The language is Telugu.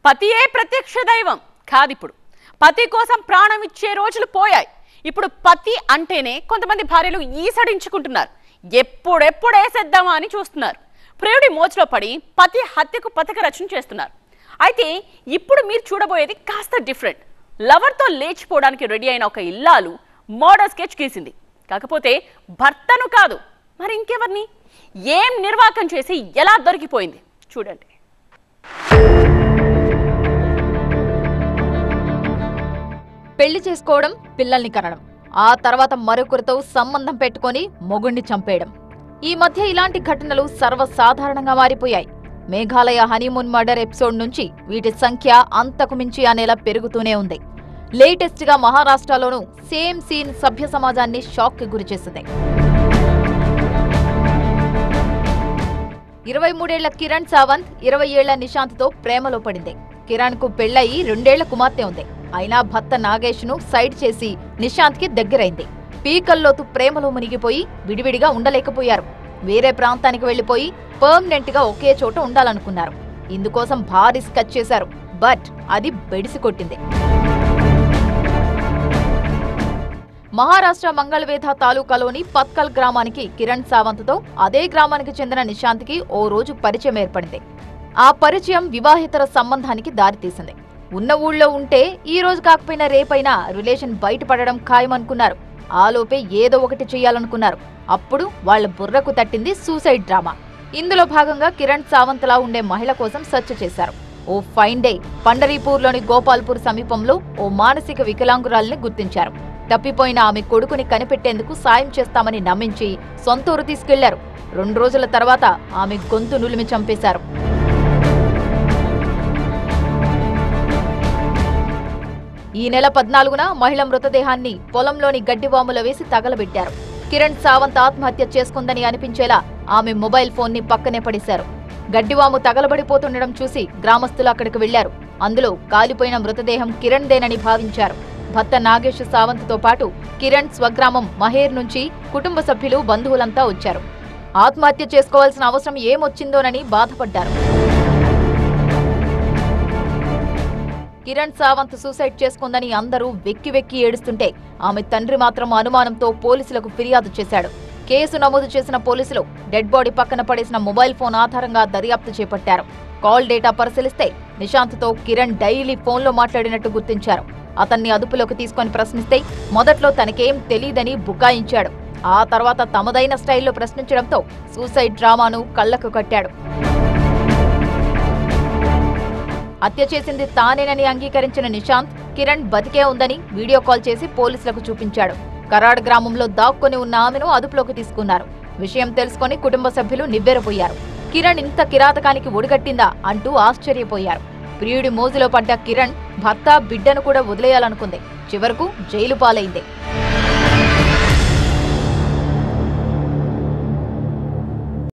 పతియే ప్రత్యక్ష దైవం కాదిప్పుడు. పతి కోసం ప్రాణం ఇచ్చే రోజులు పోయాయి. ఇప్పుడు పతి అంటేనే కొంతమంది భార్యలు ఈసడించుకుంటున్నారు. ఎప్పుడేసేద్దామా అని చూస్తున్నారు. ప్రియుడి మోజులో పడి పతి హత్యకు పథక రచన చేస్తున్నారు. అయితే ఇప్పుడు మీరు చూడబోయేది కాస్త డిఫరెంట్. లవర్తో లేచిపోవడానికి రెడీ అయిన ఒక ఇల్లాలు మర్డర్ స్కెచ్ గీసింది. కాకపోతే భర్తను కాదు, మరి ఇంకెవరిని? ఏం నిర్వాకం చేసి ఎలా దొరికిపోయింది చూడండి. పెళ్లి చేసుకోవడం, పిల్లల్ని కనడం, ఆ తర్వాత మరొకరితో సంబంధం పెట్టుకొని మొగుణ్ణి చంపేయడం. ఈ మధ్య ఇలాంటి ఘటనలు సర్వసాధారణంగా మారిపోయాయి. మేఘాలయ హనీమూన్ మర్డర్ ఎపిసోడ్ నుంచి వీటి సంఖ్య అంతకు మించి ఆ నెల పెరుగుతూనే ఉంది. లేటెస్ట్ గా మహారాష్ట్రలోనూ సేమ్ సీన్ సభ్య సమాజాన్ని షాక్ కి గురిచేసింది. 23 ఏళ్ల కిరణ్ సావంత్ 20 ఏళ్ల నిశాంత్ తో ప్రేమలో పడింది. కిరణ్ కు పెళ్లయి 2 ఏళ్ల కుమార్తె ఉంది. అయినా భర్త నాగేష్ ను సైడ్ చేసి నిశాంత్ కి దగ్గరైంది. పీకల్లోతు ప్రేమలో మునిగిపోయి విడివిడిగా ఉండలేకపోయారు. వేరే ప్రాంతానికి వెళ్లిపోయి పర్మనెంట్ గా ఒకే చోట ఉండాలనుకున్నారు. ఇందుకోసం భారీ స్కెచ్ చేశారు. బట్ అది బెడిసి కొట్టింది. మహారాష్ట్ర మంగళవేధ తాలూకాలోని పత్కల్ గ్రామానికి కిరణ్ సావంత్ తో అదే గ్రామానికి చెందిన నిశాంత్ కి ఓ రోజు పరిచయం ఏర్పడింది. ఆ పరిచయం వివాహేతర సంబంధానికి దారితీసింది. ఉన్న ఊళ్ళో ఉంటే ఈ రోజు కాకపోయినా రేపైనా రిలేషన్ బయటపడడం ఖాయమనుకున్నారు. ఆలోపే ఏదో ఒకటి చెయ్యాలనుకున్నారు. అప్పుడు వాళ్ల బుర్రకు తట్టింది సూసైడ్ డ్రామా. ఇందులో భాగంగా కిరణ్ సావంత్ లా ఉండే మహిళ కోసం సెర్చ్ చేశారు. ఓ ఫైన్ డే పండరీపూర్లోని గోపాల్పూర్ సమీపంలో ఓ మానసిక వికలాంగురాల్ని గుర్తించారు. తప్పిపోయిన ఆమె కొడుకుని కనిపెట్టేందుకు సాయం చేస్తామని నమ్మించి సొంతూరు తీసుకెళ్లారు. 2 రోజుల తర్వాత ఆమె గొంతు నులిమి చంపేశారు. ఈ నెల 14న మహిళ మృతదేహాన్ని పొలంలోని గడ్డివాముల వేసి తగలబెట్టారు. కిరణ్ సావంత్ ఆత్మహత్య చేసుకుందని అనిపించేలా ఆమె మొబైల్ ఫోన్ ని పక్కనే పడేశారు. గడ్డివాము తగలబడిపోతుండడం చూసి గ్రామస్తులు అక్కడికి వెళ్లారు. అందులో కాలిపోయిన మృతదేహం కిరణ్ దేనని భావించారు. భర్త నాగేష్ సావంత్ తో పాటు కిరణ్ స్వగ్రామం మహేర్ నుంచి కుటుంబ సభ్యులు, బంధువులంతా వచ్చారు. ఆత్మహత్య చేసుకోవాల్సిన అవసరం ఏమొచ్చిందోనని బాధపడ్డారు. కిరణ్ సావంత్ సూసైడ్ చేసుకుందని అందరూ వెక్కి వెక్కి ఏడుస్తుంటే ఆమె తండ్రి మాత్రం అనుమానంతో పోలీసులకు ఫిర్యాదు చేశాడు. కేసు నమోదు చేసిన పోలీసులు డెడ్ బాడీ పక్కన పడేసిన మొబైల్ ఫోన్ ఆధారంగా దర్యాప్తు చేపట్టారు. కాల్ డేటా పరిశీలిస్తే నిశాంత్ తో కిరణ్ డైలీ ఫోన్లో మాట్లాడినట్టు గుర్తించారు. అతన్ని అదుపులోకి తీసుకొని ప్రశ్నిస్తే మొదట్లో తనకేం తెలీదని బుకాయించాడు. ఆ తర్వాత తమదైన స్టైల్లో ప్రశ్నించడంతో సూసైడ్ డ్రామాను కళ్లకు కట్టాడు. హత్య చేసింది తానేనని అంగీకరించిన నిశాంత్ కిరణ్ బతికే ఉందని వీడియో కాల్ చేసి పోలీసులకు చూపించాడు. కరాడ్ గ్రామంలో దాక్కుని ఉన్న ఆమెను అదుపులోకి తీసుకున్నారు. విషయం తెలుసుకుని కుటుంబ సభ్యులు నివ్వెరపోయారు. కిరణ్ ఇంత కిరాతకానికి ఒడిగట్టిందా అంటూ ఆశ్చర్యపోయారు. ప్రియుడి మోజులో పడ్డ కిరణ్ భర్త, బిడ్డను కూడా వదిలేయాలనుకుంది. చివరకు జైలు పాలైంది.